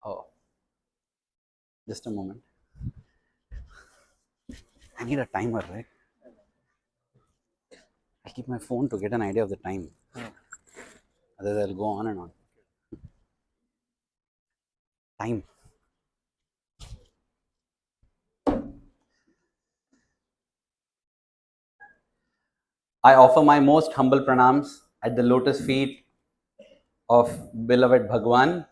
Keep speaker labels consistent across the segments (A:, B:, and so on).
A: Oh, just a moment. I need a timer, right? I keep my phone to get an idea of the time. Otherwise, I'll go on and on. Time. I offer my most humble pranams at the lotus feet of beloved Bhagawan,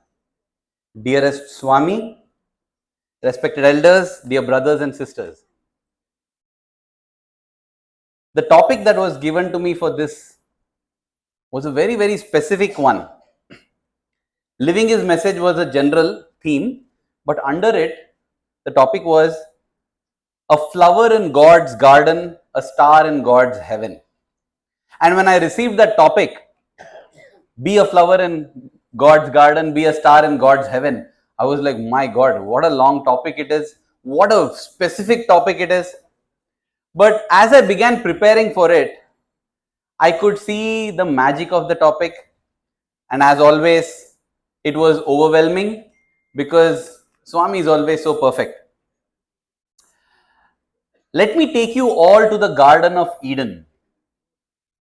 A: dearest Swami, respected elders, dear brothers and sisters. The topic that was given to me for this was a very, very specific one. Living his message was a general theme, but under it, the topic was a flower in God's garden, a star in God's heaven. And when I received that topic, be a flower in God's garden, be a star in God's heaven, I was like, my God, what a long topic it is. What a specific topic it is. But as I began preparing for it, I could see the magic of the topic. And as always, it was overwhelming because Swami is always so perfect. Let me take you all to the Garden of Eden,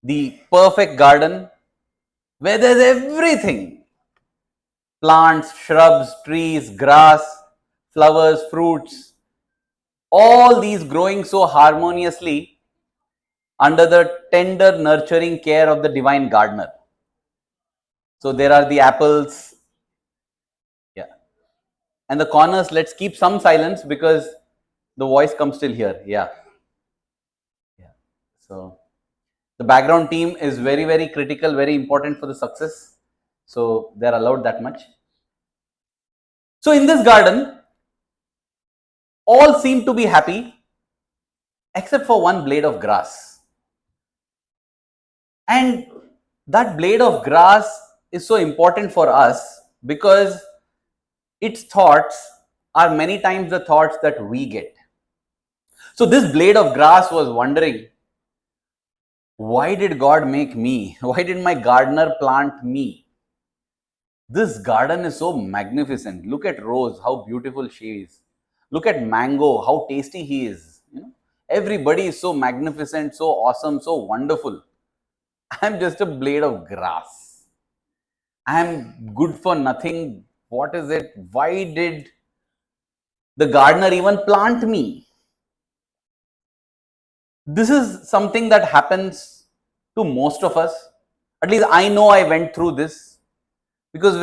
A: the perfect garden where there's everything: plants, shrubs, trees, grass, flowers, fruits, all these growing so harmoniously under the tender, nurturing care of the divine gardener. So there are the apples, yeah, and the corners. Let's keep some silence because the voice comes still here. Yeah. So the background team is very, very critical, very important for the success. So they are allowed that much. So in this garden, all seem to be happy except for one blade of grass. And that blade of grass is so important for us because its thoughts are many times the thoughts that we get. So this blade of grass was wondering, why did God make me? Why did my gardener plant me? This garden is so magnificent. Look at Rose, how beautiful she is. Look at Mango, how tasty he is. Everybody is so magnificent, so awesome, so wonderful. I'm just a blade of grass. I'm good for nothing. What is it? Why did the gardener even plant me? This is something that happens to most of us. At least I know I went through this. Because,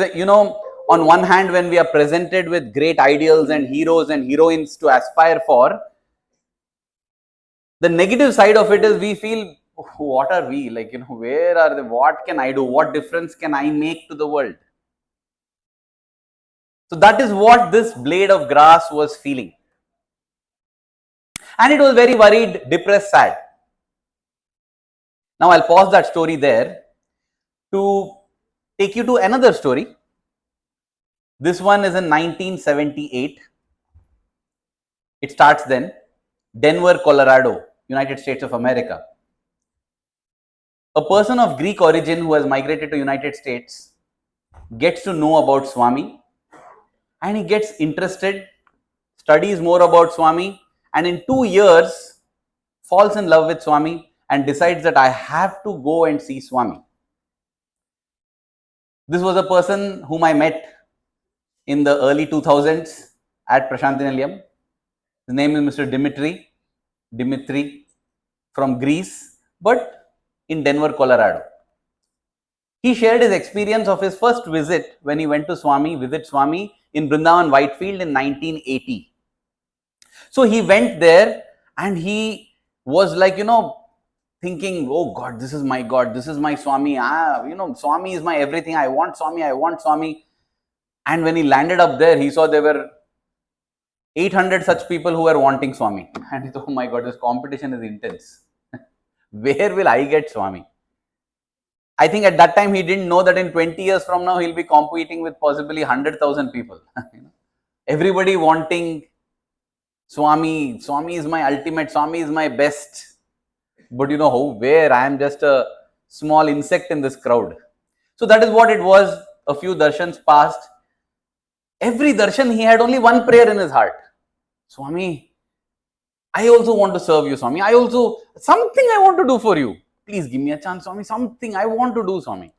A: on one hand, when we are presented with great ideals and heroes and heroines to aspire for, the negative side of it is we feel, what are we? Like, where are they? What can I do? What difference can I make to the world? So that is what this blade of grass was feeling. And it was very worried, depressed, sad. Now I'll pause that story there to take you to another story. This one is in 1978. It starts then. Denver, Colorado, United States of America. A person of Greek origin who has migrated to United States gets to know about Swami and he gets interested, studies more about Swami, and in 2 years falls in love with Swami and decides that I have to go and see Swami. This was a person whom I met in the early 2000s at Prashanthi Nilayam. His name is Mr. Dimitri from Greece, but in Denver, Colorado. He shared his experience of his first visit when he went to visit Swami in Vrindavan Whitefield in 1980. So he went there and he was like, thinking, oh God, this is my God, this is my Swami. Swami is my everything. I want Swami. And when he landed up there, he saw there were 800 such people who were wanting Swami. And he thought, oh my God, this competition is intense. Where will I get Swami? I think at that time he didn't know that in 20 years from now he'll be competing with possibly 100,000 people. Everybody wanting Swami. Swami is my ultimate. Swami is my best. But where? I am just a small insect in this crowd. So that is what it was. A few darshans passed. Every darshan, he had only one prayer in his heart. Swami, I also want to serve you, Swami. Something I want to do for you. Please give me a chance, Swami. Something I want to do, Swami.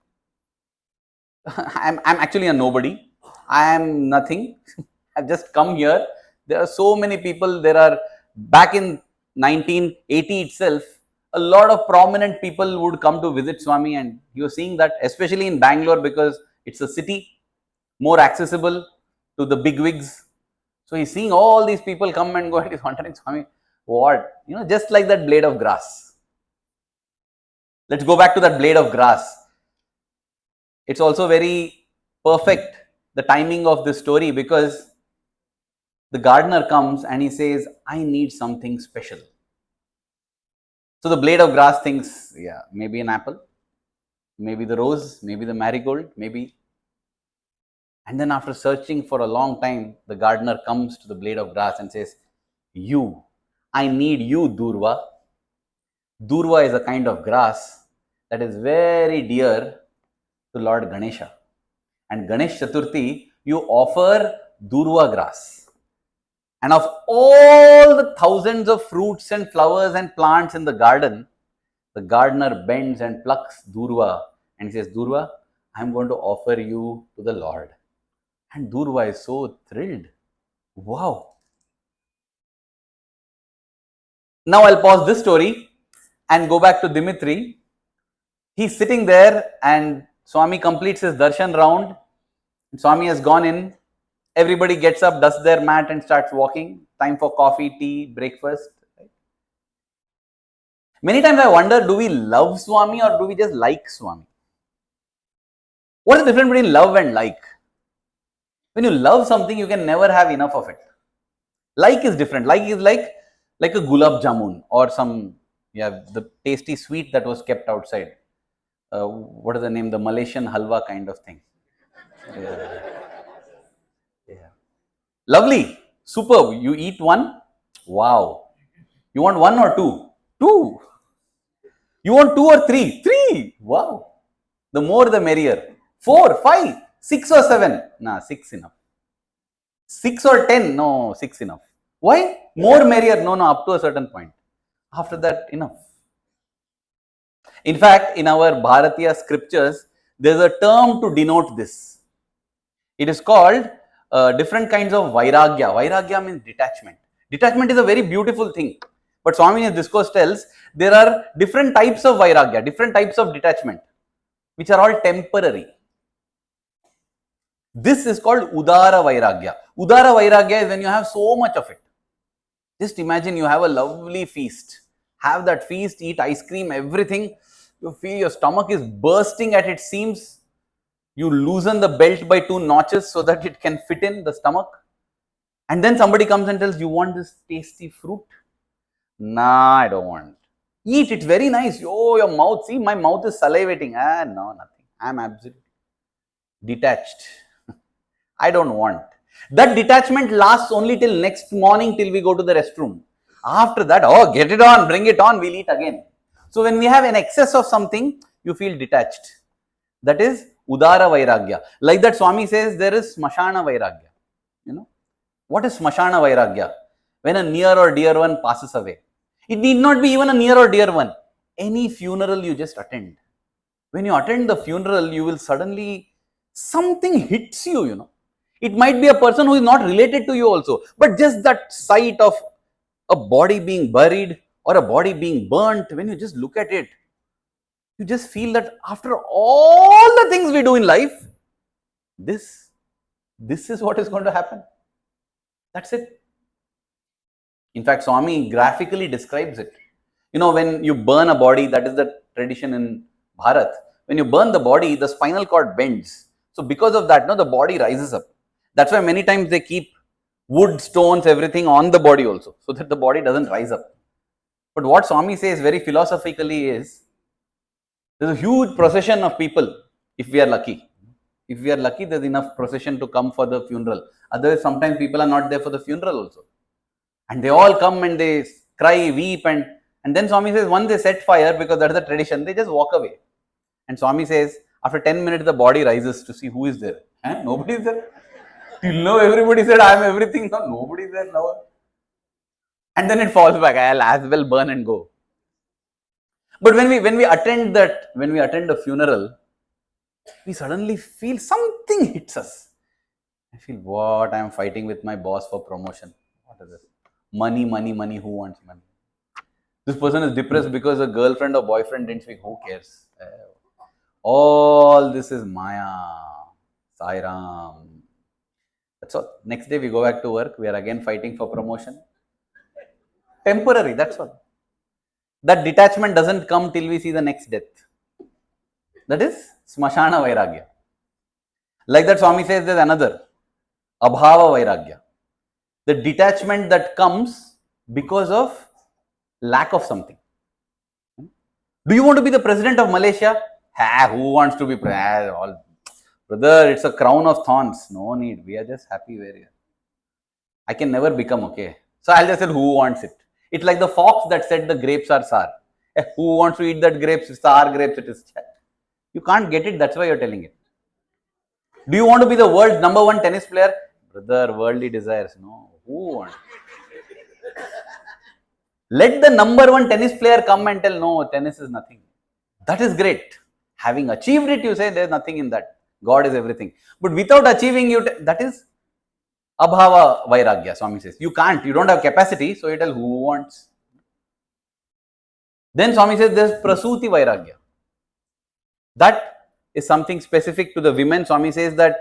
A: I'm actually a nobody. I am nothing. I've just come here. There are so many people. Back in 1980 itself, a lot of prominent people would come to visit Swami, and you're seeing that, especially in Bangalore, because it's a city more accessible to the bigwigs. So he's seeing all these people come and go, and he's wondering, Swami, what? Just like that blade of grass. Let's go back to that blade of grass. It's also very perfect, the timing of this story, because the gardener comes and he says, I need something special. So the blade of grass thinks, yeah, maybe an apple, maybe the rose, maybe the marigold, maybe. And then after searching for a long time, the gardener comes to the blade of grass and says, I need you, Dhruva. Dhruva is a kind of grass that is very dear to Lord Ganesha. And Ganesh Chaturthi, you offer Dhruva grass. And of all the thousands of fruits and flowers and plants in the garden, the gardener bends and plucks Dhruva and says, Dhruva, I am going to offer you to the Lord. And Dhruva is so thrilled. Wow. Now I'll pause this story and go back to Dimitri. He's sitting there and Swami completes his darshan round. Swami has gone in. Everybody gets up, dusts their mat and starts walking. Time for coffee, tea, breakfast. Many times I wonder, do we love Swami or do we just like Swami? What is the difference between love and like? When you love something, you can never have enough of it. Like is different. Like is like a gulab jamun or the tasty sweet that was kept outside. What is the name? The Malaysian halwa kind of thing. Yeah. Lovely. Superb. You eat one. Wow. You want one or two? Two. You want two or three? Three. Wow. The more the merrier. 4, 5, 6 or 7. Nah, 6 enough. 6 or 10. No, 6 enough. Why? More merrier. No, up to a certain point. After that, enough. In fact, in our Bharatiya scriptures, there is a term to denote this. It is called different kinds of vairagya. Vairagya means detachment. Detachment is a very beautiful thing. But Swami in his discourse tells there are different types of vairagya, different types of detachment, which are all temporary. This is called Udara Vairagya. Udara Vairagya is when you have so much of it. Just imagine you have a lovely feast. Have that feast, eat ice cream, everything. You feel your stomach is bursting at its seams. You loosen the belt by 2 notches so that it can fit in the stomach. And then somebody comes and tells, you want this tasty fruit? Nah, I don't want. Eat, it's very nice. Oh, your mouth, see, my mouth is salivating. No, nothing. I'm absolutely detached. I don't want. That detachment lasts only till next morning, till we go to the restroom. After that, oh, get it on, bring it on, we'll eat again. So when we have an excess of something, you feel detached. That is Udara Vairagya. Like that Swami says, there is Smashana Vairagya. What is Smashana Vairagya? When a near or dear one passes away. It need not be even a near or dear one. Any funeral you just attend. When you attend the funeral, you will suddenly, something hits you, It might be a person who is not related to you also. But just that sight of a body being buried or a body being burnt, when you just look at it, you just feel that after all the things we do in life, this is what is going to happen. That's it. In fact, Swami graphically describes it. When you burn a body, that is the tradition in Bharat. When you burn the body, the spinal cord bends. So because of that, the body rises up. That's why many times they keep wood, stones, everything on the body also, so that the body doesn't rise up. But what Swami says very philosophically is, there's a huge procession of people if we are lucky. If we are lucky, there's enough procession to come for the funeral. Otherwise, sometimes people are not there for the funeral also. And they all come and they cry, weep, and then Swami says, once they set fire, because that's the tradition, they just walk away. And Swami says, after 10 minutes, the body rises to see who is there. Nobody is there. Till now everybody said I am everything. Now nobody is there now. And then it falls back. I'll as well burn and go. But when we attend a funeral, we suddenly feel something hits us. I feel what I am fighting with my boss for promotion. What is this? Money, money, money. Who wants money? This person is depressed because a girlfriend or boyfriend didn't speak. Who cares? All this is Maya. Sai Ram. That's all. Next day we go back to work. We are again fighting for promotion. Temporary. That's all. That detachment doesn't come till we see the next death. That is Smashana Vairagya. Like that Swami says, there's another. Abhava Vairagya. The detachment that comes because of lack of something. Do you want to be the president of Malaysia? Who wants to be president? Brother, it's a crown of thorns. No need. We are just happy where we are. I can never become okay. So I'll just say who wants it. It's like the fox that said the grapes are sour. Who wants to eat that grapes? Sour grapes, it is. You can't get it. That's why you're telling it. Do you want to be the world's #1 tennis player? Brother, worldly desires. No. Who wants? Let the #1 tennis player come and tell, no, tennis is nothing. That is great. Having achieved it, you say there's nothing in that. God is everything. But without achieving it, that is Abhava Vairagya, Swami says. You can't, you don't have capacity, so you tell who wants. Then Swami says there's Prasuti Vairagya. That is something specific to the women. Swami says that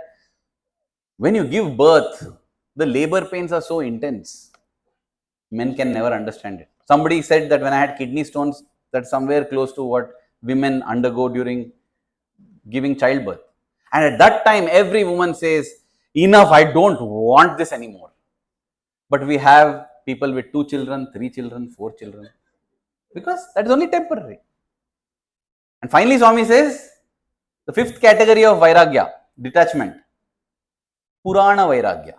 A: when you give birth, the labor pains are so intense. Men can never understand it. Somebody said that when I had kidney stones, that's somewhere close to what women undergo during giving childbirth. And at that time, every woman says, enough, I don't want this anymore. But we have people with 2 children, 3 children, 4 children. Because that is only temporary. And finally, Swami says, the 5th category of Vairagya, detachment, Purana Vairagya.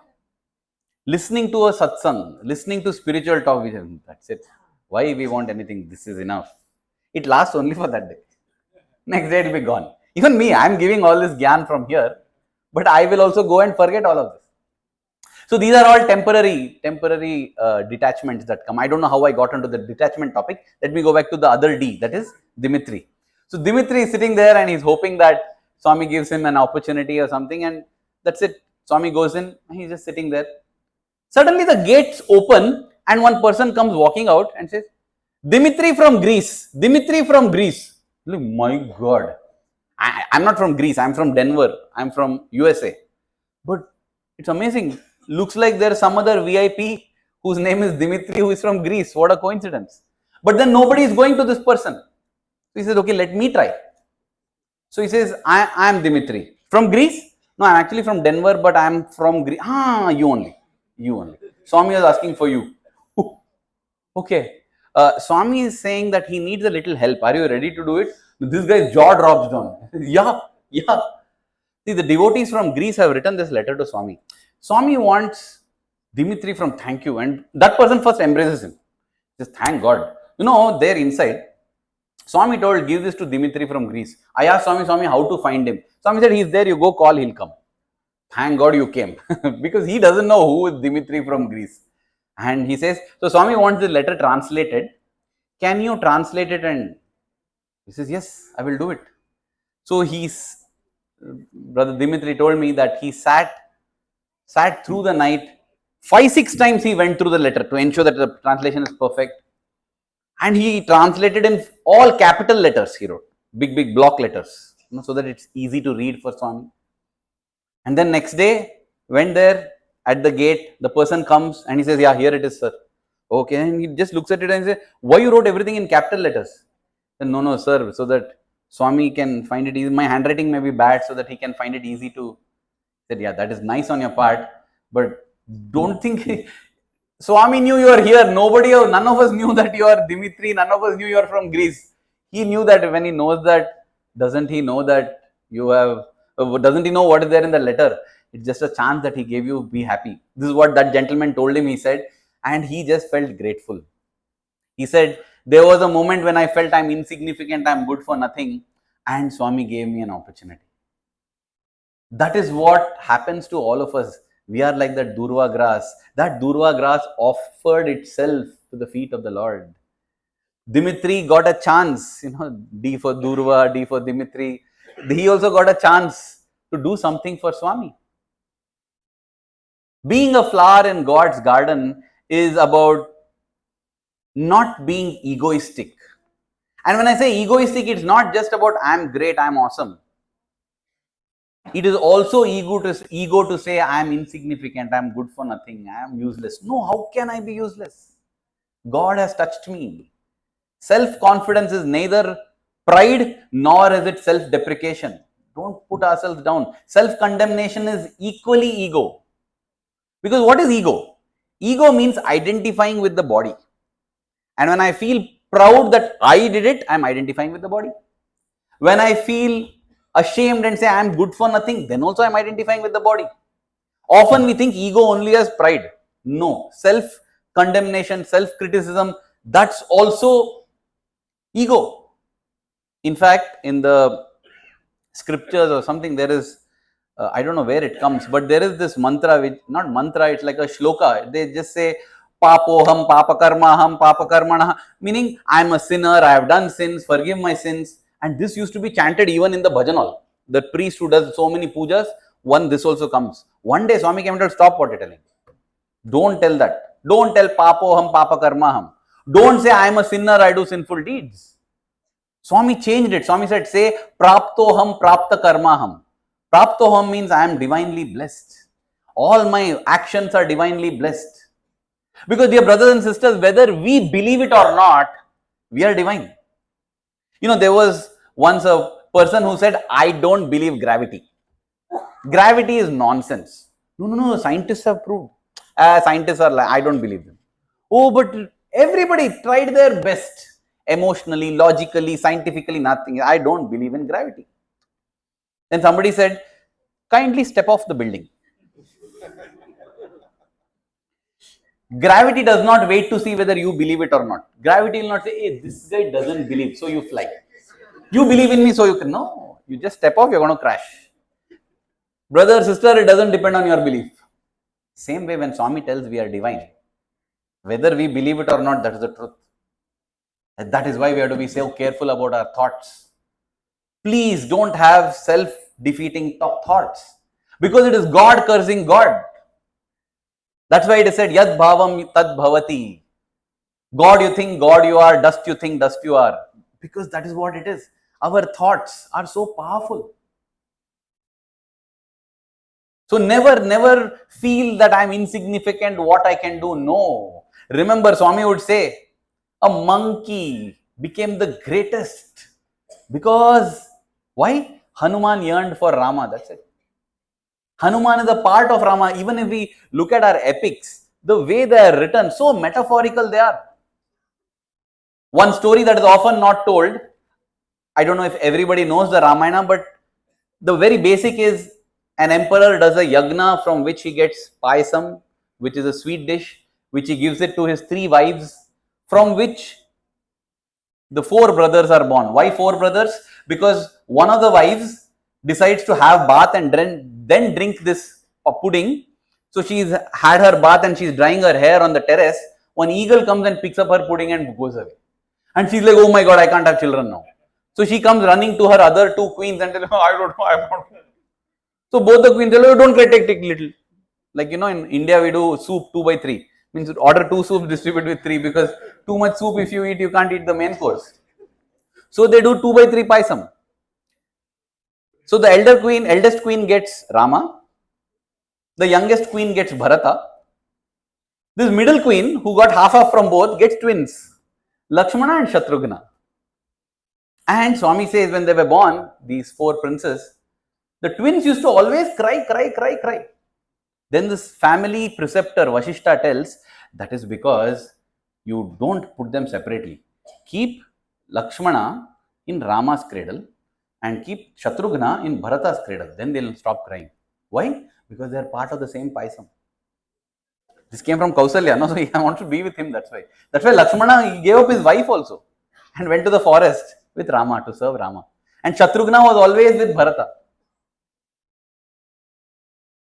A: Listening to a satsang, listening to spiritual talk, that's it. Why we want anything? This is enough. It lasts only for that day. Next day it will be gone. Even me, I am giving all this gyan from here, but I will also go and forget all of this. So these are all temporary detachments that come. I don't know how I got onto the detachment topic. Let me go back to the other D, that is Dimitri. So Dimitri is sitting there and he's hoping that Swami gives him an opportunity or something, and that's it. Swami goes in and he's just sitting there. Suddenly the gates open and one person comes walking out and says, Dimitri from Greece, Dimitri from Greece. Look, my God. I'm not from Greece, I'm from Denver, I'm from USA. But it's amazing. Looks like there's some other VIP whose name is Dimitri who is from Greece. What a coincidence. But then nobody is going to this person. So he says, okay, let me try. So he says, I am Dimitri. From Greece? No, I'm actually from Denver, but I'm from Greece. You only. Swami is asking for you. Okay. Swami is saying that he needs a little help. Are you ready to do it? This guy's jaw drops down. Yeah. See, the devotees from Greece have written this letter to Swami. Swami wants Dimitri from thank you, and that person first embraces him. Says, thank God. You know, there inside, Swami told, give this to Dimitri from Greece. I asked Swami, how to find him? Swami said, he's there, you go call, he'll come. Thank God you came. Because he doesn't know who is Dimitri from Greece. And he says, so Swami wants the letter translated. Can you translate it? And he says, yes, I will do it. So Brother Dimitri told me that he sat through the night. 5-6 times he went through the letter to ensure that the translation is perfect. And he translated in all capital letters, he wrote. Big block letters. So that it's easy to read for Swami. And then next day, went there at the gate. The person comes and he says, yeah, here it is, sir. Okay. And he just looks at it and says, why you wrote everything in capital letters? Then, no, sir, so that Swami can find it easy. My handwriting may be bad, so that he can find it easy to. He said, yeah, that is nice on your part, but don't think Swami knew you are here. None of us knew that you are Dimitri. None of us knew you are from Greece. He knew that. When he knows that, doesn't he know that you have, doesn't he know what is there in the letter? It's just a chance that he gave you, be happy. This is what that gentleman told him, he said, and he just felt grateful. He said, there was a moment when I felt I'm insignificant, I'm good for nothing, and Swami gave me an opportunity. That is what happens to all of us. We are like that Dhruva grass. That Dhruva grass offered itself to the feet of the Lord. Dimitri got a chance, D for Dhruva, D for Dimitri. He also got a chance to do something for Swami. Being a flower in God's garden is about not being egoistic. And when I say egoistic, it's not just about I'm great, I'm awesome. It is also ego to say I'm insignificant, I'm good for nothing, I'm useless. No, how can I be useless? God has touched me. Self-confidence is neither pride nor is it self-deprecation. Don't put ourselves down. Self-condemnation is equally ego. Because what is ego? Ego means identifying with the body. And when I feel proud that I did it, I'm identifying with the body. When I feel ashamed and say I'm good for nothing, then also I'm identifying with the body. Often we think ego only as pride. No, self-condemnation, self-criticism, that's also ego. In fact, in the scriptures or something, there is, I don't know where it comes, but there is this mantra, which, not mantra, it's like a shloka. They just say, Papoham, Papakarmaham, Papakarmana, meaning I'm a sinner, I have done sins, forgive my sins. And this used to be chanted even in the bhajan hall. The priest who does so many pujas, this also comes. One day Swami came and told, stop what you're telling. Don't tell that. Don't tell Papoham, Papakarmaham. Don't say I am a sinner, I do sinful deeds. Swami changed it. Swami said, say Praptoham, Prapta Karmaham. Praptoham means I am divinely blessed. All my actions are divinely blessed. Because dear brothers and sisters, whether we believe it or not, we are divine. There was once a person who said, I don't believe gravity. Gravity is nonsense. No, scientists have proved. Scientists are like, I don't believe them. Oh, but everybody tried their best. Emotionally, logically, scientifically, nothing. I don't believe in gravity. Then somebody said, kindly step off the building. Gravity does not wait to see whether you believe it or not. Gravity will not say, hey, this guy doesn't believe, so you fly. You believe in me, so you can. No, you just step off, you're going to crash. Brother, sister, it doesn't depend on your belief. Same way when Swami tells we are divine, whether we believe it or not, that is the truth. And that is why we have to be so careful about our thoughts. Please don't have self-defeating thoughts, because it is God cursing God. That's why it is said, Yad bhavam tad bhavati. God you think, God you are, dust you think, dust you are. Because that is what it is. Our thoughts are so powerful. So never feel that I am insignificant, what I can do. No. Remember, Swami would say, a monkey became the greatest. Because, why? Hanuman yearned for Rama, that's it. Hanuman is a part of Rama. Even if we look at our epics, the way they are written, so metaphorical they are. One story that is often not told, I don't know if everybody knows the Ramayana, but the very basic is an emperor does a yagna from which he gets payasam, which is a sweet dish, which he gives it to his 3 wives, from which the 4 brothers are born. Why 4 brothers? Because one of the wives decides to have bath and then drink this pudding. So she's had her bath and she's drying her hair on the terrace. One eagle comes and picks up her pudding and goes away. And she's like, oh my God, I can't have children now. So she comes running to her other 2 queens and tells them, I don't know. So both the queens tell her, don't take little. Like, in India we do soup 2 by 3. Means order 2 soups, distribute with 3, because too much soup if you eat, you can't eat the main course. So they do 2 by 3 paisam. So the eldest queen gets Rama. The youngest queen gets Bharata. This middle queen, who got half from both, gets twins, Lakshmana and Shatrughna. And Swami says when they were born, these 4 princes, the twins used to always cry. Then this family preceptor Vashishta tells, that is because you don't put them separately. Keep Lakshmana in Rama's cradle and keep Shatrughna in Bharata's cradle. Then they'll stop crying. Why? Because they are part of the same paisam. This came from Kausalya, no? So he wants to be with him, that's why. That's why Lakshmana, he gave up his wife also and went to the forest with Rama to serve Rama. And Shatrughna was always with Bharata.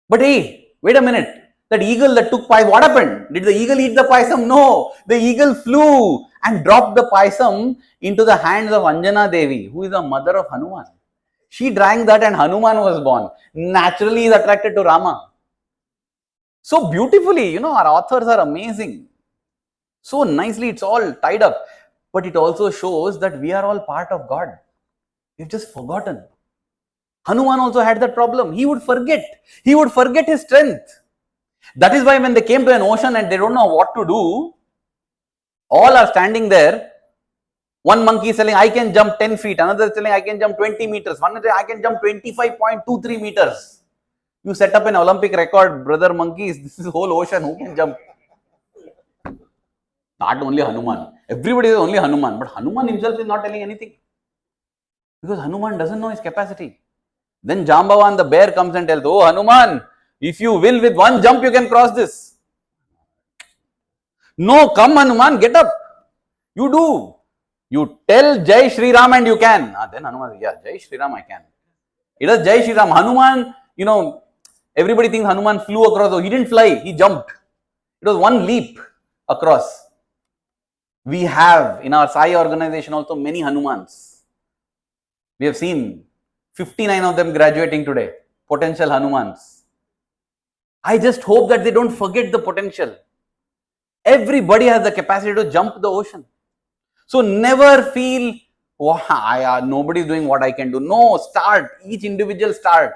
A: But hey, Wait a minute. That eagle that took pie, what happened? Did the eagle eat the paisam? No. The eagle flew and dropped the paisam into the hands of Anjana Devi, who is the mother of Hanuman. She drank that and Hanuman was born. Naturally, he is attracted to Rama. So beautifully, our authors are amazing. So nicely, it's all tied up. But it also shows that we are all part of God. We've just forgotten. Hanuman also had that problem. He would forget. He would forget his strength. That is why when they came to an ocean and they don't know what to do, all are standing there. One monkey is telling, I can jump 10 feet. Another is telling, I can jump 20 meters. One is saying, I can jump 25.23 meters. You set up an Olympic record, brother monkeys. This is the whole ocean. Who can jump? Not only Hanuman. Everybody is only Hanuman. But Hanuman himself is not telling anything. Because Hanuman doesn't know his capacity. Then Jambavan, the bear, comes and tells, oh Hanuman, if you will, with one jump, you can cross this. No, come Hanuman, get up. You do. You tell Jai Shri Ram and you can. Then Hanuman says, yeah, Jai Shri Ram I can. It is Jai Shri Ram. Hanuman, everybody thinks Hanuman flew across. Oh, he didn't fly, he jumped. It was one leap across. We have in our Sai organization also many Hanumans. We have seen 59 of them graduating today. Potential Hanumans. I just hope that they don't forget the potential. Everybody has the capacity to jump the ocean. So never feel, nobody is doing what I can do. No, start. Each individual start.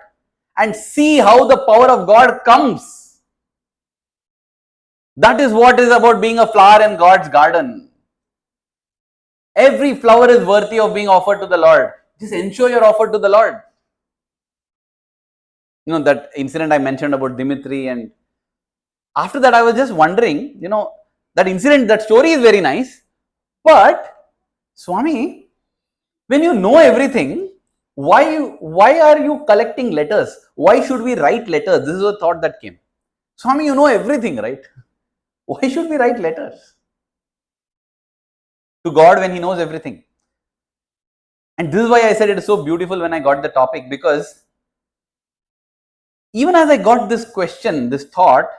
A: And see how the power of God comes. That is what is about being a flower in God's garden. Every flower is worthy of being offered to the Lord. Just ensure you're offered to the Lord. That incident I mentioned about Dimitri, and after that I was just wondering, that incident, that story is very nice, but Swami, when you know everything, why are you collecting letters? Why should we write letters? This is a thought that came. Swami, you know everything, right? Why should we write letters to God when He knows everything? And this is why I said it is so beautiful when I got the topic, because even as I got this question, this thought,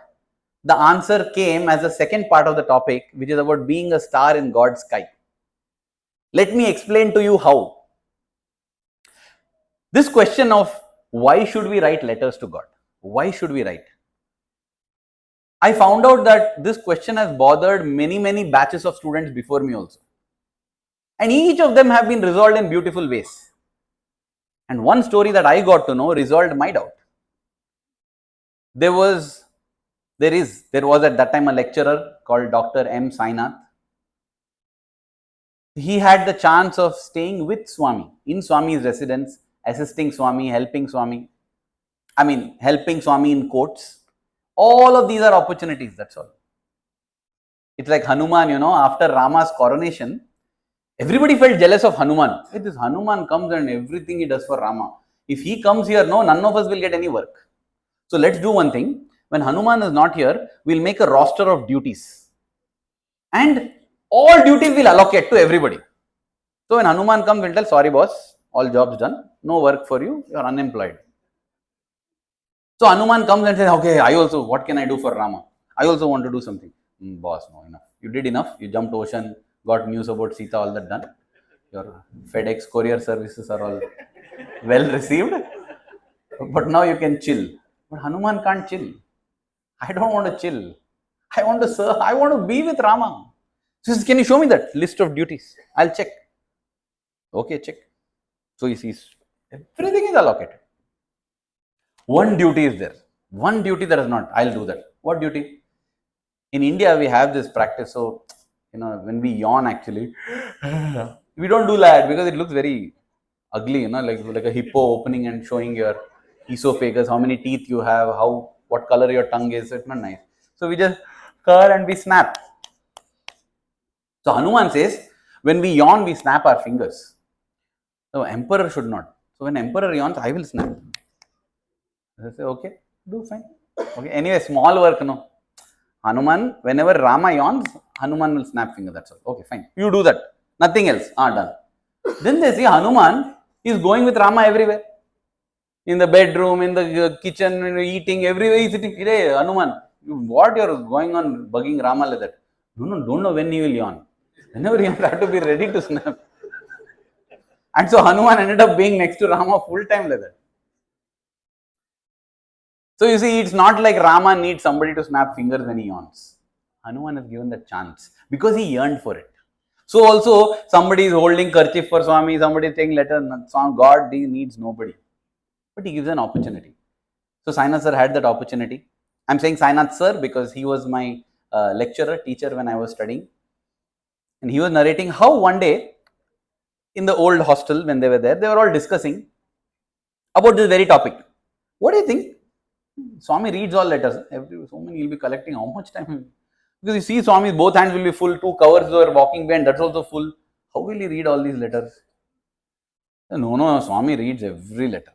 A: the answer came as the second part of the topic, which is about being a star in God's sky. Let me explain to you how. This question of why should we write letters to God? Why should we write? I found out that this question has bothered many batches of students before me also. And each of them have been resolved in beautiful ways. And one story that I got to know resolved my doubt. There was at that time a lecturer called Dr. M. Sainath. He had the chance of staying with Swami, in Swami's residence, assisting Swami, helping Swami. Helping Swami in quotes. All of these are opportunities, that's all. It's like Hanuman, after Rama's coronation, everybody felt jealous of Hanuman. This Hanuman comes and everything he does for Rama. If he comes here, none of us will get any work. So let's do one thing. When Hanuman is not here, we'll make a roster of duties. And all duties will allocate to everybody. So when Hanuman comes, we'll tell, sorry boss, all jobs done, no work for you, you're unemployed. So Hanuman comes and says, okay, what can I do for Rama? I also want to do something. Boss, no, enough. You did enough. You jumped ocean, got news about Sita, all that done. Your FedEx courier services are all well received. But now you can chill. But Hanuman can't chill. I don't want to chill. I want to serve. I want to be with Rama. So he says, can you show me that list of duties? I'll check. Okay, check. So he sees everything is allocated. One duty is there. One duty that is not. I'll do that. What duty? In India, we have this practice. So, when we yawn actually, we don't do that because it looks very ugly, like a hippo opening and showing your esophagus, how many teeth you have, what color your tongue is. It's not nice. So we just curl and we snap. So Hanuman says, when we yawn, we snap our fingers. So emperor should not. So when emperor yawns, I will snap. I say, okay, do fine. Okay. Anyway, small work, no. Hanuman, whenever Rama yawns, Hanuman will snap finger. That's all. Okay, fine. You do that. Nothing else. Done. Then they see Hanuman is going with Rama everywhere. in the bedroom, in the kitchen, eating, everywhere he's sitting. Hey, Hanuman, what you're going on bugging Rama like that? Don't know when he will yawn. Whenever you have to be ready to snap. And so Hanuman ended up being next to Rama full time like that. So you see, it's not like Rama needs somebody to snap fingers when he yawns. Hanuman is given the chance because he yearned for it. So also somebody is holding kerchief for Swami, somebody is taking letter. God needs nobody, but he gives an opportunity. So Sainath sir had that opportunity. I'm saying Sainath sir because he was my lecturer, teacher when I was studying, and he was narrating how one day in the old hostel when they were there, they were all discussing about this very topic. What do you think? Swami reads all letters. So many he'll be collecting. How much time? Because you see, Swami, both hands will be full. 2 covers were walking behind. That's also full. How will he read all these letters? No, Swami reads every letter.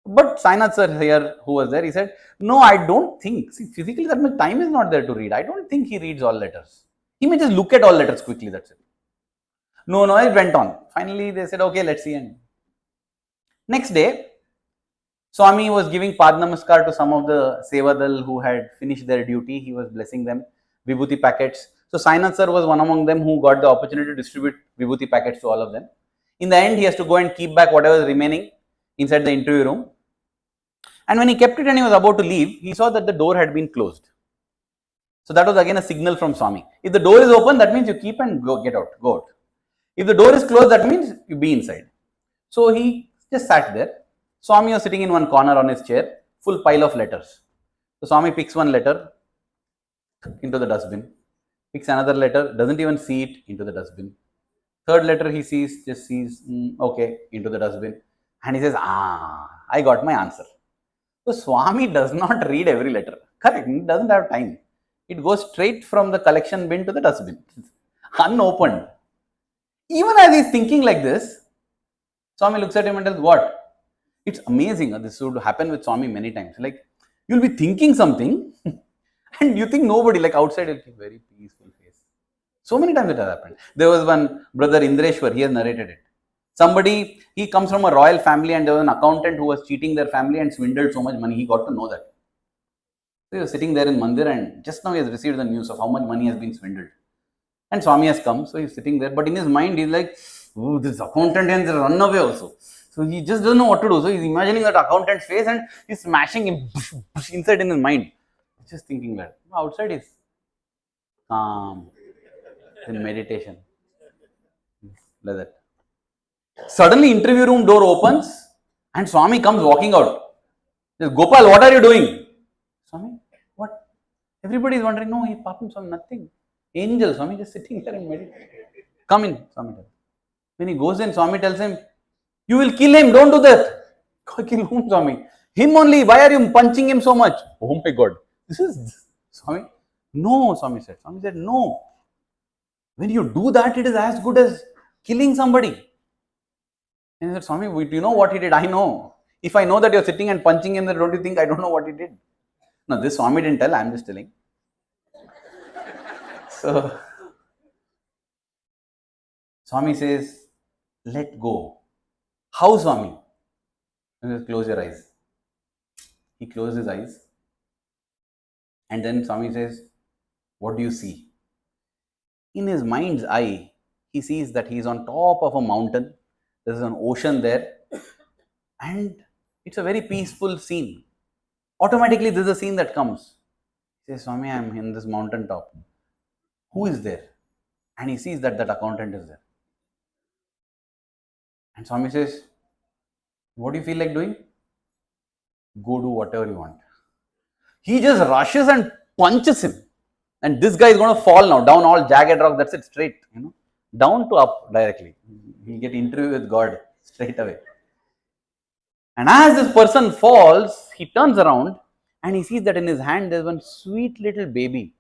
A: But Sainath sir here, who was there, he said, no, I don't think. See, physically that much time is not there to read. I don't think he reads all letters. He may just look at all letters quickly. That's it. No, it went on. Finally, they said, okay, let's see. And next day, Swami was giving Pad Namaskar to some of the Sevadal who had finished their duty. He was blessing them, Vibhuti packets. So Sainath sir was one among them who got the opportunity to distribute Vibhuti packets to all of them. In the end, he has to go and keep back whatever is remaining inside the interview room. And when he kept it and he was about to leave, he saw that the door had been closed. So that was again a signal from Swami. If the door is open, that means you keep and go out. If the door is closed, that means you be inside. So he just sat there. Swami was sitting in one corner on his chair, full pile of letters. So Swami picks one letter into the dustbin, picks another letter, doesn't even see it, into the dustbin. Third letter he sees, just sees, okay, into the dustbin. And he says, I got my answer. So Swami does not read every letter. Correct, he doesn't have time. It goes straight from the collection bin to the dustbin, unopened. Even as he's thinking like this, Swami looks at him and tells, what? It's amazing. This would happen with Swami many times. Like, you'll be thinking something and you think nobody, like outside, will keep very peaceful face. So many times it has happened. There was one brother, Indreshwar, he has narrated it. Somebody, he comes from a royal family and there was an accountant who was cheating their family and swindled so much money. He got to know that. So he was sitting there in Mandir and just now he has received the news of how much money has been swindled. And Swami has come, so he's sitting there. But in his mind, he's like, oh, this accountant and run away also. So he just doesn't know what to do. So he's imagining that accountant's face and he's smashing him inside in his mind. He's just thinking that. Outside is calm, in meditation. Like that. Suddenly, interview room door opens and Swami comes walking out. Says, Gopal, what are you doing? Swami, what? Everybody is wondering, no, he's Papam Swami, nothing. Angel, Swami just sitting there and meditating. Come in, Swami tells. When he goes in, Swami tells him, you will kill him, don't do that. Kill whom, Swami? Him only, why are you punching him so much? Oh my God. This is Swami. No, Swami said. Swami said, no. When you do that, it is as good as killing somebody. And he said, Swami, do you know what he did? I know. If I know that you're sitting and punching him, then don't you think I don't know what he did? No, this Swami didn't tell, I'm just telling. So, Swami says, let go. How, Swami? And says, close your eyes. He closed his eyes. And then Swami says, what do you see? In his mind's eye, he sees that he is on top of a mountain. There's an ocean there. And it's a very peaceful scene. Automatically, there's a scene that comes. He says, Swami, I'm in this mountain top. Who is there? And he sees that that accountant is there. And Swami says, what do you feel like doing? Go do whatever you want. He just rushes and punches him. And this guy is going to fall now, down all jagged rock, that's it, straight, down to up directly. He'll get interview with God straight away. And as this person falls, he turns around and he sees that in his hand there's one sweet little baby.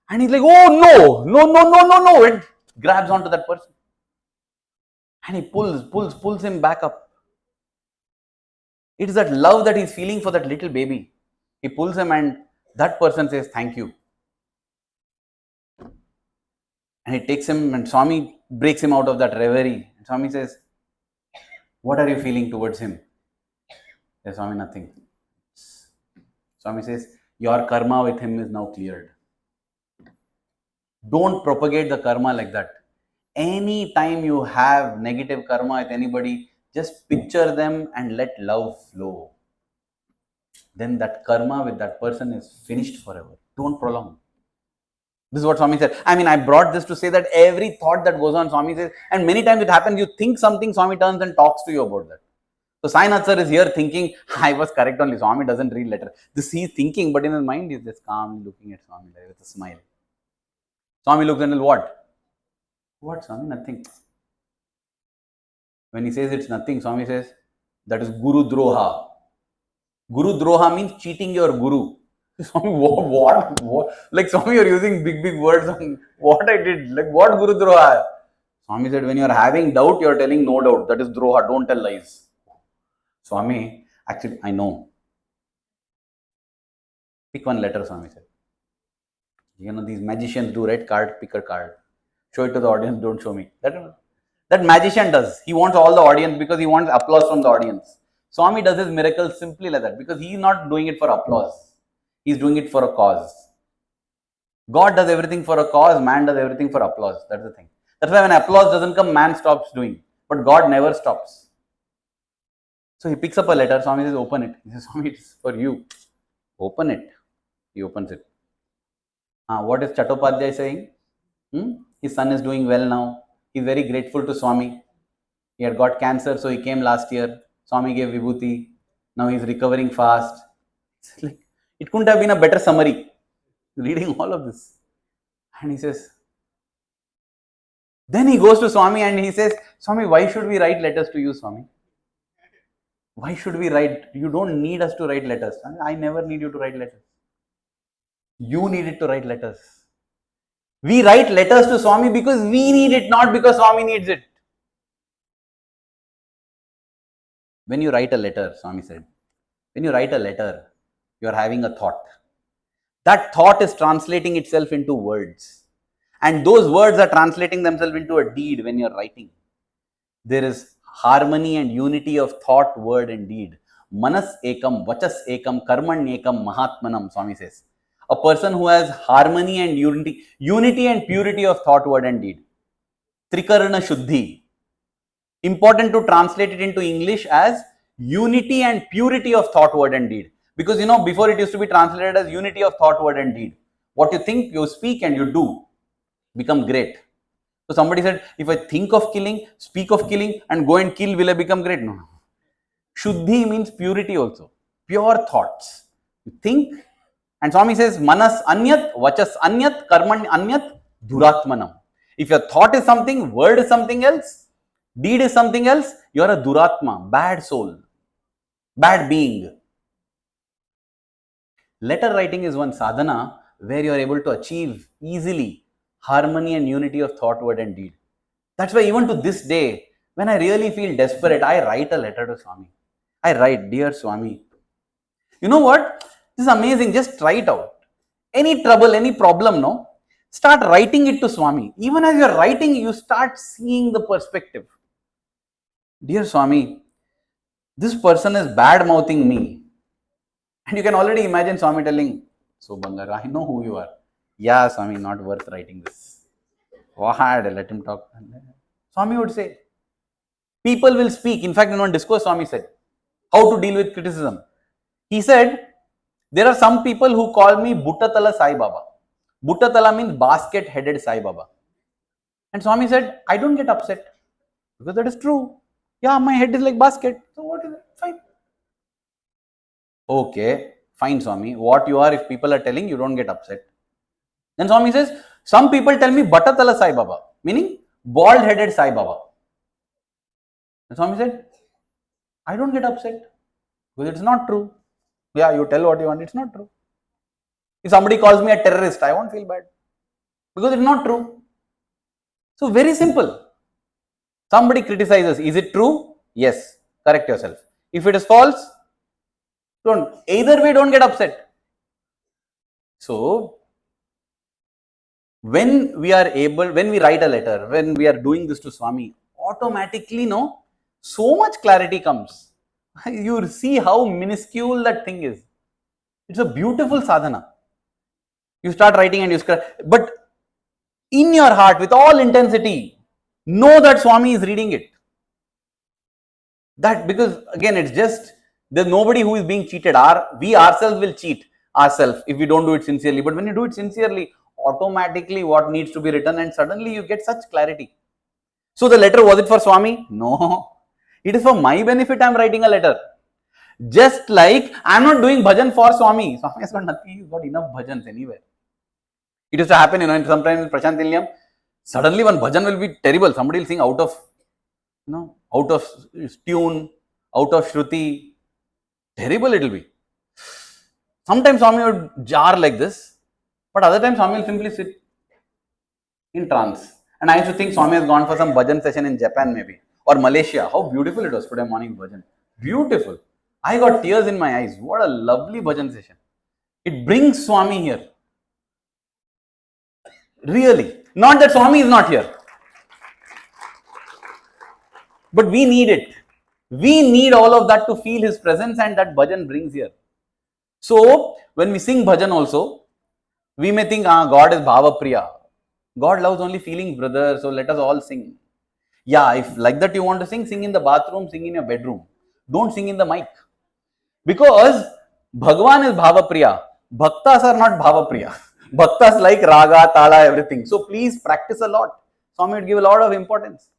A: And he's like, oh no, and grabs onto that person. And he pulls him back up. It is that love that he's feeling for that little baby. He pulls him and that person says, thank you. And he takes him and Swami breaks him out of that reverie. And Swami says, what are you feeling towards him? Yes, Swami, nothing. Swami says, your karma with him is now cleared. Don't propagate the karma like that. Any time you have negative karma with anybody, just picture them and let love flow. Then that karma with that person is finished forever. Don't prolong. This is what Swami said. I mean, I brought this to say that every thought that goes on, Swami says, and many times it happens, you think something, Swami turns and talks to you about that. So Sai Nath sir is here thinking, I was correct only. Swami doesn't read letter. This he's thinking, but in his mind he's just calmly looking at Swami with a smile. Swami looks and what? What, Swami? Nothing. When he says it's nothing, Swami says, that is Guru Droha. Guru Droha means cheating your Guru. Swami, what? Like, Swami, you're using big words on what I did. Like, what Guru Droha? Swami said, when you're having doubt, you're telling no doubt. That is Droha. Don't tell lies. Swami, actually, I know. Pick one letter, Swami said. You know, these magicians do, right? Card, pick a card. Show it to the audience, don't show me. That magician does. He wants all the audience because he wants applause from the audience. Swami does his miracles simply like that because he's not doing it for applause. He's doing it for a cause. God does everything for a cause, man does everything for applause. That's the thing. That's why when applause doesn't come, man stops doing. But God never stops. So he picks up a letter, Swami says, open it. He says, Swami, it's for you. Open it. He opens it. What is Chattopadhyay saying? His son is doing well now. He's very grateful to Swami. He had got cancer, so he came last year. Swami gave vibhuti. Now he's recovering fast. It's like, it couldn't have been a better summary. Reading all of this. And he says, then he goes to Swami and he says, Swami, why should we write letters to you, Swami? Why should we write? You don't need us to write letters. I never need you to write letters. You needed to write letters. We write letters to Swami because we need it, not because Swami needs it. When you write a letter, Swami said, when you write a letter, you are having a thought. That thought is translating itself into words. And those words are translating themselves into a deed when you are writing. There is harmony and unity of thought, word and deed. Manas ekam, vachas ekam, karman ekam, mahatmanam, Swami says. A person who has harmony and unity and purity of thought, word and deed. Trikarna Shuddhi. Important to translate it into English as unity and purity of thought, word and deed. Because you know, before it used to be translated as unity of thought, word and deed. What you think, you speak and you do become great. So somebody said, if I think of killing, speak of killing and go and kill, will I become great? No. Shuddhi means purity also. Pure thoughts. You think, and Swami says, manas anyat, vachas anyat, karman anyat, duratmanam. If your thought is something, word is something else, deed is something else, you are a duratma, bad soul, bad being. Letter writing is one sadhana where you are able to achieve easily harmony and unity of thought, word and deed. That's why even to this day, when I really feel desperate, I write a letter to Swami. I write, dear Swami. You know what? This is amazing. Just try it out. Any trouble, any problem, no? Start writing it to Swami. Even as you're writing, you start seeing the perspective. Dear Swami, this person is bad mouthing me. And you can already imagine Swami telling, so Bangar, I know who you are. Yeah, Swami, not worth writing this. What? Let him talk. Swami would say, people will speak. In fact, in one discourse, Swami said, how to deal with criticism. He said, there are some people who call me Buttatala Sai Baba. Buttatala means basket-headed Sai Baba. And Swami said, I don't get upset. Because that is true. Yeah, my head is like basket. So what is it? Fine. Okay, fine, Swami. What you are, if people are telling, you don't get upset. Then Swami says, some people tell me Buttatala Sai Baba, meaning bald-headed Sai Baba. And Swami said, I don't get upset because it's not true. Yeah, you tell what you want, it's not true. If somebody calls me a terrorist, I won't feel bad because it's not true. So very simple. Somebody criticizes, is it true? Yes, correct yourself. If it is false, don't. Either way, don't get upset. So, when we write a letter, when we are doing this to Swami, automatically, no, so much clarity comes. You see how minuscule that thing is. It's a beautiful sadhana. You start writing and you scratch, but in your heart, with all intensity, know that Swami is reading it. That, because again, it's just, there's nobody who is being cheated. We ourselves will cheat ourselves if we don't do it sincerely. But when you do it sincerely, automatically what needs to be written, and suddenly you get such clarity. So the letter, was it for Swami? No. It is for my benefit. I'm writing a letter. Just like I'm not doing bhajan for Swami. Swami has got nothing. He's got enough bhajans anywhere. It used to happen, sometimes in Prashant Nilayam, suddenly one bhajan will be terrible. Somebody will sing out of, out of tune, out of shruti. Terrible it will be. Sometimes Swami would jar like this, but other times Swami will simply sit in trance. And I used to think Swami has gone for some bhajan session in Japan maybe, or Malaysia. How beautiful it was today morning bhajan. Beautiful. I got tears in my eyes. What a lovely bhajan session. It brings Swami here. Really. Not that Swami is not here. But we need it. We need all of that to feel his presence, and that bhajan brings here. So, when we sing bhajan also, we may think, God is Bhava Priya. God loves only feelings, brother. So, let us all sing. Yeah, if like that you want to sing, sing in the bathroom, sing in your bedroom. Don't sing in the mic. Because Bhagawan is Bhava Priya. Bhaktas are not Bhava Priya. Bhaktas like raga, tala, everything. So, please practice a lot. Swami would give a lot of importance.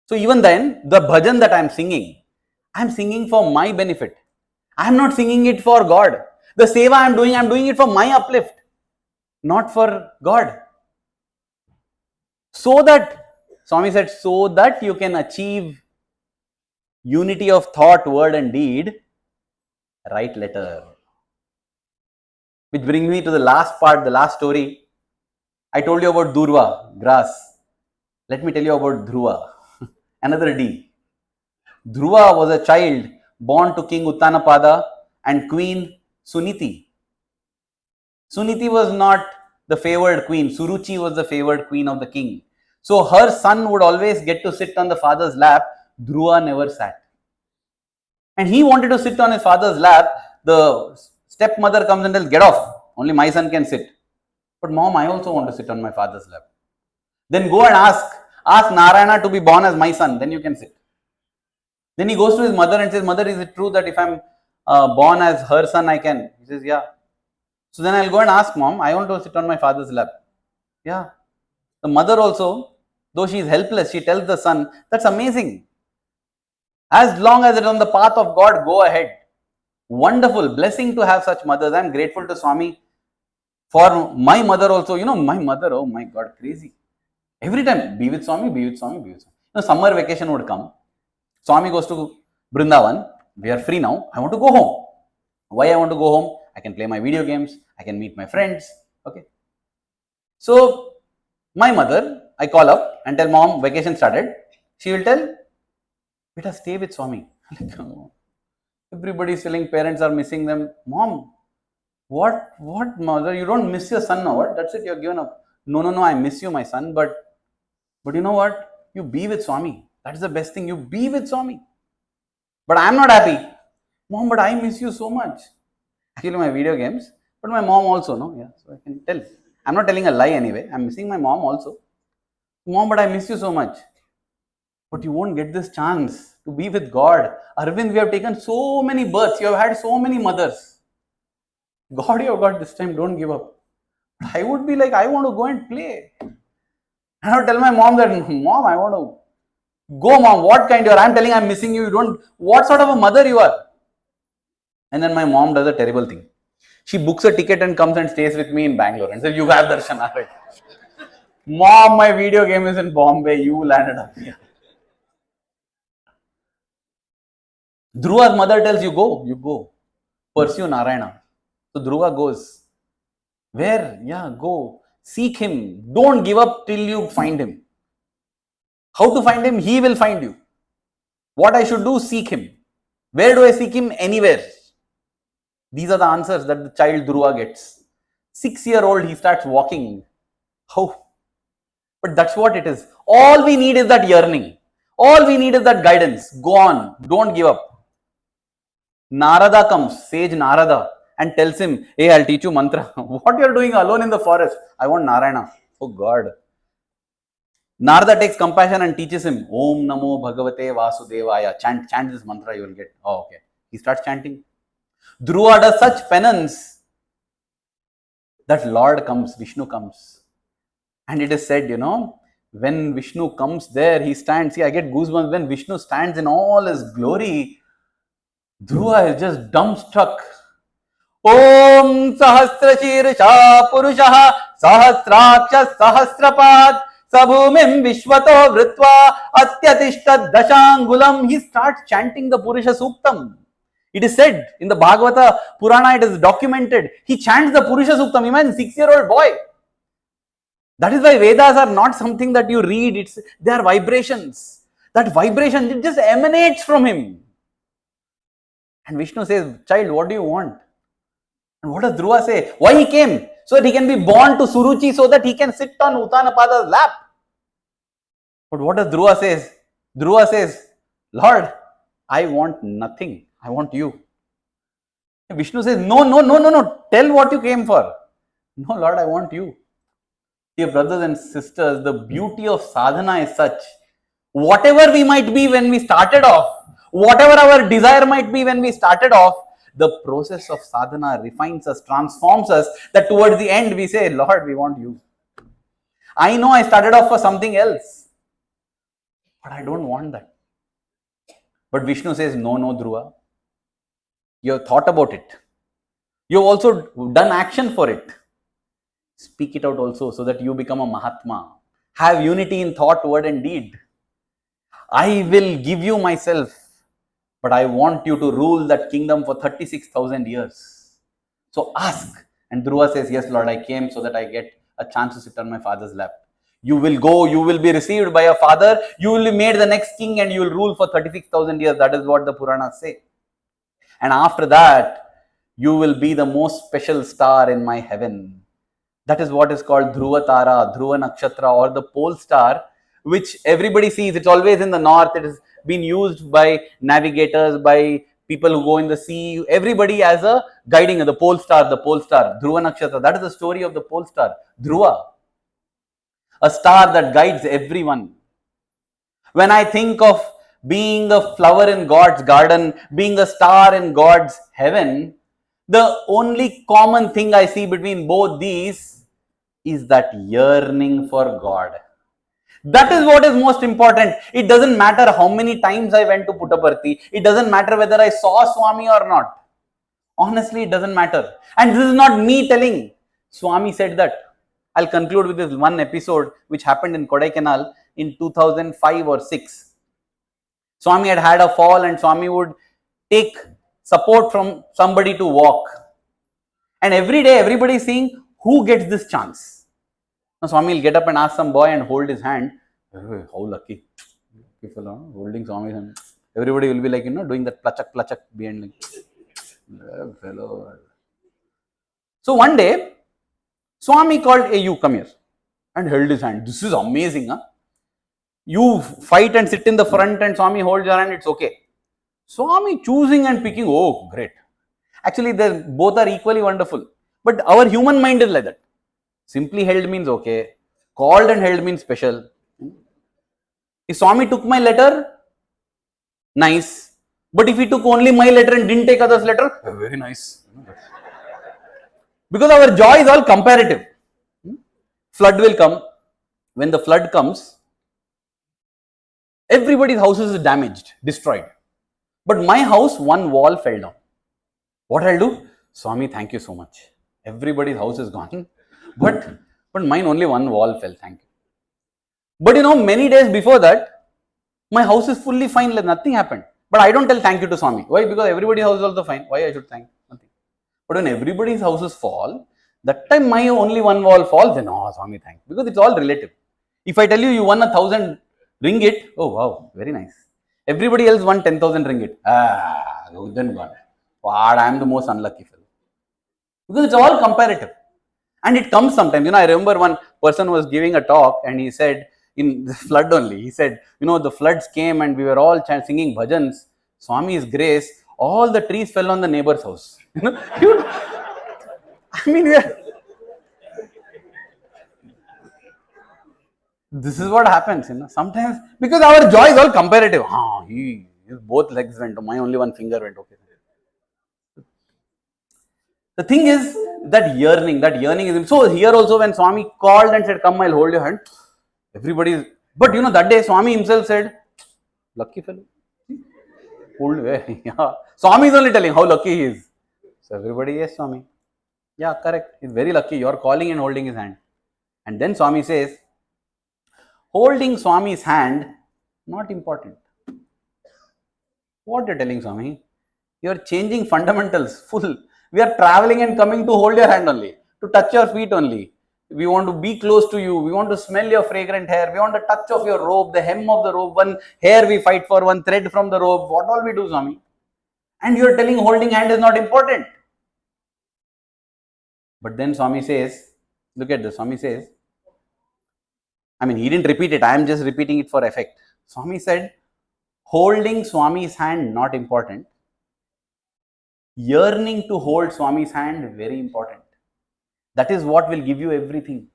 A: So, even then, the bhajan that I am singing for my benefit. I am not singing it for God. The seva I am doing it for my uplift, not for God. So that, Swami said, so that you can achieve unity of thought, word and deed, write letter. Which brings me to the last part, the last story. I told you about Dhruva, grass. Let me tell you about Dhruva, another D. Dhruva was a child born to King Uttanapada and Queen Suniti. Suniti was not the favored queen. Suruchi was the favored queen of the king. So her son would always get to sit on the father's lap. Dhruva never sat. And he wanted to sit on his father's lap. The stepmother comes and tells, get off. Only my son can sit. But mom, I also want to sit on my father's lap. Then go and ask Narayana to be born as my son. Then you can sit. Then he goes to his mother and says, mother, is it true that if I'm born as her son, I can? He says, yeah. So then I'll go and ask mom, I want to sit on my father's lap. Yeah. The mother also, though she is helpless, she tells the son, that's amazing. As long as it's on the path of God, go ahead. Wonderful. Blessing to have such mothers. I'm grateful to Swami for my mother also. My mother, oh my God, crazy. Every time, be with Swami, be with Swami, be with Swami. Summer vacation would come. Swami goes to Brindavan. We are free now. I want to go home. Why I want to go home? I can play my video games. I can meet my friends. Okay. So, my mother, I call up and tell mom, vacation started. She will tell, beta, stay with Swami. Everybody is telling parents are missing them. Mom, what mother? You don't miss your son now. What? That's it. You're given up. No. I miss you, my son. But you know what? You be with Swami. That's the best thing. You be with Swami. But I'm not happy. Mom, but I miss you so much. Actually, my video games. But my mom also, no? Yeah, so I can tell. I'm not telling a lie anyway. I'm missing my mom also. Mom, but I miss you so much. But you won't get this chance to be with God. Aravind, we have taken so many births. You have had so many mothers. God, you have got this time. Don't give up. But I would be like, I want to go and play. And I would tell my mom that, Mom, I want to go, mom. What kind you are? I'm telling I'm missing you. You don't. What sort of a mother you are? And then my mom does a terrible thing. She books a ticket and comes and stays with me in Bangalore and says, you have darshan. Right? Mom, my video game is in Bombay. You landed up here. Dhruva's mother tells you go. Pursue Narayana. So Dhruva goes. Where? Yeah, go. Seek him. Don't give up till you find him. How to find him? He will find you. What I should do? Seek him. Where do I seek him? Anywhere. These are the answers that the child Dhruva gets. 6-year-old, he starts walking. How? But that's what it is. All we need is that yearning. All we need is that guidance. Go on. Don't give up. Narada comes, sage Narada, and tells him, hey, I'll teach you mantra. What you're doing alone in the forest? I want Narayana. Oh God. Narada takes compassion and teaches him, Om Namo Bhagavate Vasudevaya. Chant this mantra, you will get. Oh, okay. He starts chanting. Dhruva does such penance that Lord comes, Vishnu comes. And it is said, when Vishnu comes there, he stands. See, I get goosebumps when Vishnu stands in all his glory. Dhruva is just dumbstruck. Om Sahasra Shirsha Purushaha Sahasraksha Sahasrapad Sabhumim Vishwato Vritva Atyatishta Dashangulam. He starts chanting the Purusha Suktam. It is said in the Bhagavata Purana, it is documented. He chants the Purusha Suktam. Imagine 6-year-old boy. That is why Vedas are not something that you read. They are vibrations. That vibration, it just emanates from him. And Vishnu says, child, what do you want? And what does Dhruva say? Why he came? So that he can be born to Suruchi, so that he can sit on Uttanapada's lap. But what does Dhruva say? Dhruva says, Lord, I want nothing. I want you. And Vishnu says, no. Tell what you came for. No, Lord, I want you. Dear brothers and sisters, the beauty of sadhana is such. Whatever we might be when we started off, whatever our desire might be when we started off, the process of sadhana refines us, transforms us, that towards the end we say, Lord, we want you. I know I started off for something else, but I don't want that. But Vishnu says, no, Dhruva. You have thought about it. You have also done action for it. Speak it out also, so that you become a Mahatma. Have unity in thought, word and deed. I will give you myself, but I want you to rule that kingdom for 36,000 years. So ask. And Dhruva says, yes, Lord, I came so that I get a chance to sit on my father's lap. You will go, you will be received by a father, you will be made the next king, and you will rule for 36,000 years. That is what the Puranas say. And after that, you will be the most special star in my heaven. That is what is called Dhruva Tara, Dhruva Nakshatra, or the pole star, which everybody sees. It's always in the north. It has been used by navigators, by people who go in the sea, everybody as a guiding, the pole star, Dhruva Nakshatra. That is the story of the pole star, Dhruva. A star that guides everyone. When I think of being a flower in God's garden, being a star in God's heaven, the only common thing I see between both these is that yearning for God. That is what is most important. It doesn't matter how many times I went to Puttaparthi. It doesn't matter whether I saw Swami or not. Honestly, it doesn't matter. And this is not me telling. Swami said that. I'll conclude with this one episode which happened in Kodaikanal in 2005 or 6. Swami had a fall, and Swami would take support from somebody to walk. And every day, everybody is seeing who gets this chance. Now, Swami will get up and ask some boy and hold his hand. Oh, how lucky. People holding Swami's hand. Everybody will be like, doing that plachak behind. Like, fellow. So one day, Swami called, hey, you come here, and held his hand. This is amazing. Huh? You fight and sit in the front, and Swami holds your hand, it's okay. Swami choosing and picking, oh, great. Actually, both are equally wonderful. But our human mind is like that. Simply held means okay. Called and held means special. If Swami took my letter, nice. But if he took only my letter and didn't take others' letter, very nice. Because our joy is all comparative. Flood will come. When the flood comes, everybody's house is damaged, destroyed. But my house, one wall fell down. What I'll do? Swami, thank you so much. Everybody's house is gone. But mine, only one wall fell, thank you. But many days before that, my house is fully fine, like nothing happened. But I don't tell thank you to Swami. Why? Because everybody's house is also fine. Why I should thank? Nothing. But when everybody's houses fall, that time my only one wall falls, then Swami, thank you. Because it's all relative. If I tell you, you won 1,000 ringgit, oh wow, very nice. Everybody else won 10,000 ringgit. Then God. Wow, I am the most unlucky fellow. Because it's all comparative. And it comes sometimes. I remember one person was giving a talk and he said, in the flood only. He said, the floods came and we were all singing bhajans, Swami's grace, all the trees fell on the neighbor's house. I mean, this is what happens, sometimes, because our joy is all comparative. His both legs went, my only one finger went, okay. The thing is that yearning is, so here also when Swami called and said, come, I'll hold your hand, everybody is, but that day Swami himself said, lucky fellow. Yeah. Swami is only telling how lucky he is. So everybody, yes, Swami. Yeah, correct. He's very lucky. You are calling and holding his hand. And then Swami says, holding Swami's hand, not important. What you're telling, Swami? You're changing fundamentals full. We are traveling and coming to hold your hand only, to touch your feet only. We want to be close to you. We want to smell your fragrant hair. We want the touch of your robe, the hem of the robe. One hair we fight for, one thread from the robe. What all we do, Swami? And you're telling holding hand is not important. But then Swami says, look at this. Swami says, he didn't repeat it. I am just repeating it for effect. Swami said, holding Swami's hand, not important. Yearning to hold Swami's hand, very important. That is what will give you everything.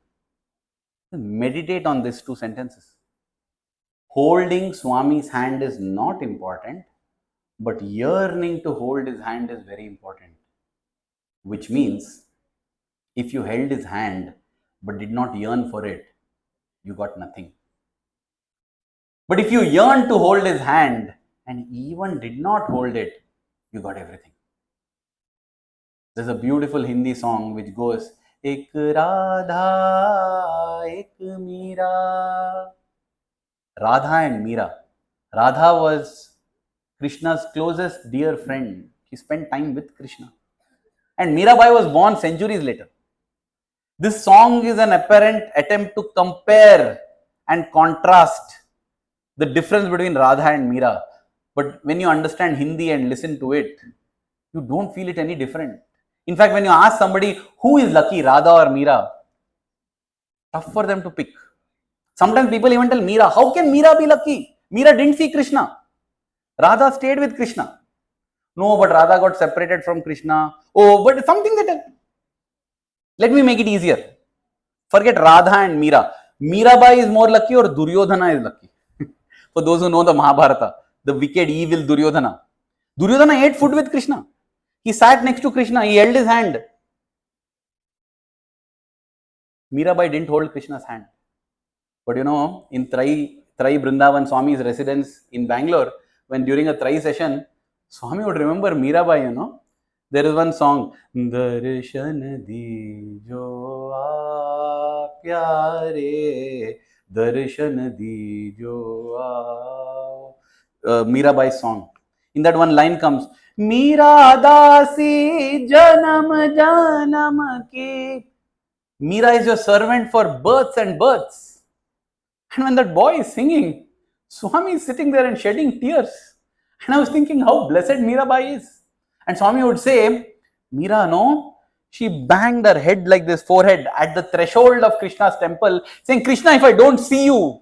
A: Meditate on these two sentences. Holding Swami's hand is not important, but yearning to hold his hand is very important. Which means, if you held his hand but did not yearn for it, you got nothing. But if you yearn to hold his hand and even did not hold it, you got everything. There's a beautiful Hindi song which goes, Ek Radha, Ek Meera. Radha and Meera. Radha was Krishna's closest dear friend. She spent time with Krishna. And Meerabai was born centuries later. This song is an apparent attempt to compare and contrast the difference between Radha and Meera. But when you understand Hindi and listen to it, you don't feel it any different. In fact, when you ask somebody who is lucky, Radha or Meera, tough for them to pick. Sometimes people even tell Meera, how can Meera be lucky? Meera didn't see Krishna. Radha stayed with Krishna. No, but Radha got separated from Krishna. Oh, but something that... Let me make it easier. Forget Radha and Meera. Meerabai is more lucky or Duryodhana is lucky? For those who know the Mahabharata, the wicked, evil Duryodhana. Duryodhana ate food with Krishna. He sat next to Krishna. He held his hand. Meerabai didn't hold Krishna's hand. But in Trai Brindavan, Swami's residence in Bangalore, when during a Trai session, Swami would remember Meerabai, There is one song, Darshan dijo aap pyare, Darshan dijo aap. Meerabai's song. In that one line comes, Meera dasi janam janam ki. Meera is your servant for births and births. And when that boy is singing, Swami is sitting there and shedding tears. And I was thinking how blessed Meerabai is. And Swami would say, Meera, no, she banged her head like this, forehead, at the threshold of Krishna's temple, saying, Krishna, if I don't see you,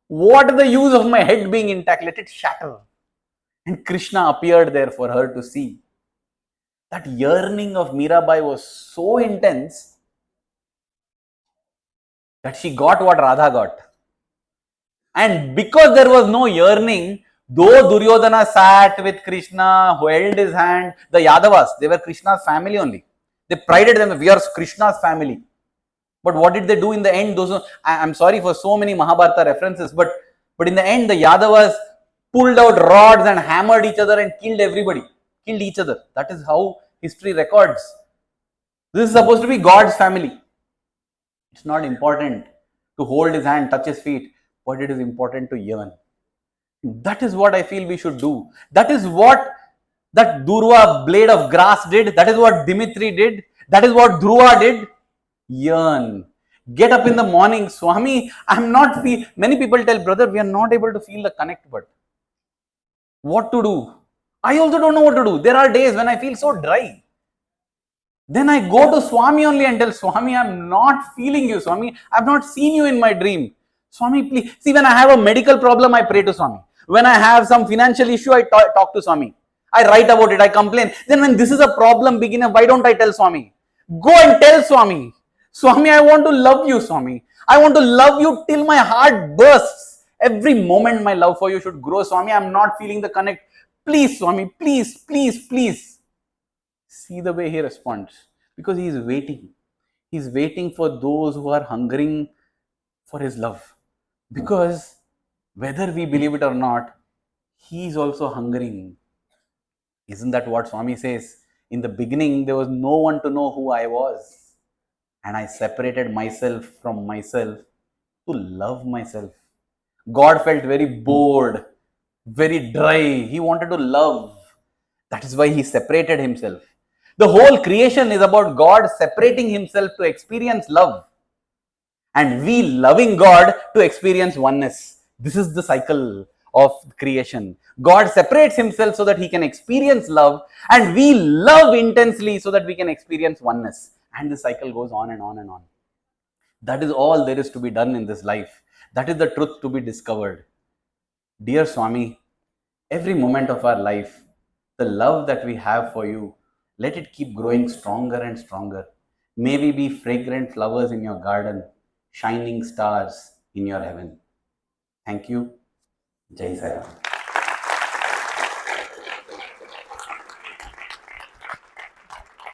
A: what is the use of my head being intact? Let it shatter. And Krishna appeared there for her to see. That yearning of Meerabai was so intense that she got what Radha got. And because there was no yearning, though Duryodhana sat with Krishna, who held his hand, the Yadavas, they were Krishna's family only. They prided themselves, we are Krishna's family. But what did they do in the end? I'm sorry for so many Mahabharata references, but in the end, the Yadavas pulled out rods and hammered each other and killed everybody, killed each other. That is how history records. This is supposed to be God's family. It's not important to hold his hand, touch his feet, but it is important to yearn. That is what I feel we should do. That is what that Dhruva blade of grass did. That is what Dimitri did. That is what Dhruva did. Yearn. Get up in the morning. Swami, many people tell, brother, we are not able to feel the connect, but what to do? I also don't know what to do. There are days when I feel so dry. Then I go to Swami only and tell Swami, I'm not feeling you, Swami. I've not seen you in my dream. Swami, please. See, when I have a medical problem, I pray to Swami. When I have some financial issue, I talk to Swami. I write about it, I complain. Then when this is a problem beginner, why don't I tell Swami? Go and tell Swami. Swami, I want to love you, Swami. I want to love you till my heart bursts. Every moment my love for you should grow, Swami. I'm not feeling the connect. Please, Swami, please, please, please. See the way he responds. Because he is waiting. He is waiting for those who are hungering for his love. Because whether we believe it or not, he is also hungering. Isn't that what Swami says? In the beginning, there was no one to know who I was. And I separated myself from myself to love myself. God felt very bored, very dry. He wanted to love. That is why he separated himself. The whole creation is about God separating himself to experience love. And we loving God to experience oneness. This is the cycle of creation. God separates himself so that he can experience love, and we love intensely so that we can experience oneness. And the cycle goes on and on and on. That is all there is to be done in this life. That is the truth to be discovered. Dear Swami, every moment of our life, the love that we have for you, let it keep growing stronger and stronger. May we be fragrant flowers in your garden, shining stars in your heaven. Thank you. Jai Sai Ram.